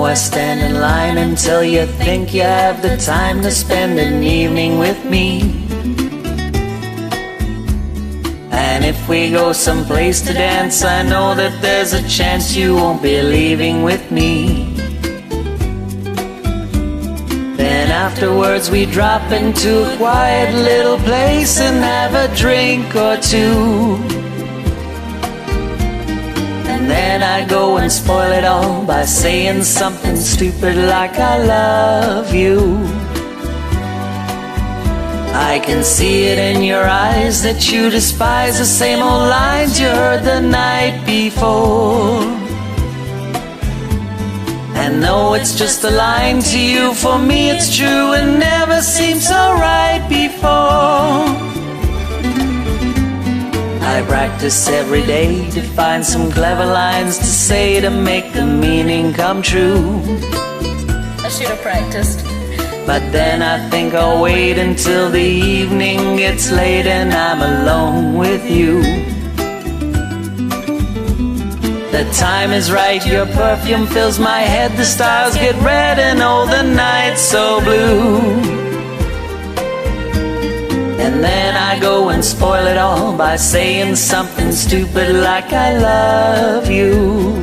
why stand in line until you think you have the time to spend an evening with me? And if we go someplace to dance, I know that there's a chance you won't be leaving with me. Then afterwards we drop into a quiet little place and have a drink or two. And then I go and spoil it all by saying something stupid like I love you. I can see it in your eyes that you despise the same old lines you heard the night before. And though it's just a line to you, for me it's true, it never seemed so right before. I practice every day to find some clever lines to say to make the meaning come true. I should have practiced. But then I think I'll wait until the evening gets late and I'm alone with you. The time is right, your perfume fills my head, the stars get red and oh, the night's so blue. And then I go and spoil it all by saying something stupid like I love you.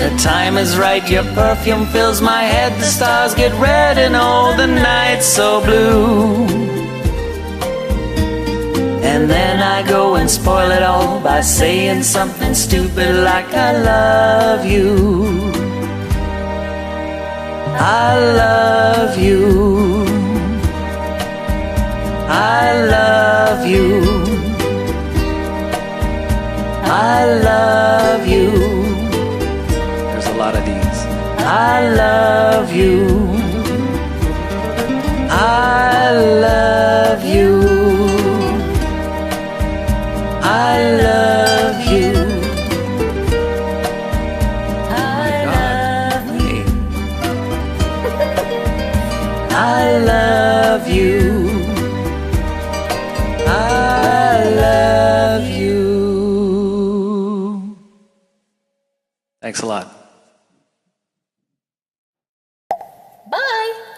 The time is right, your perfume fills my head, the stars get red and oh, the night's so blue. And then I go and spoil it all by saying something stupid like I love you. I love you. I love you. I love you. A lot of these. I love you. I love you. I love you. I love you. I love you. I love you. Thanks a lot. Bye!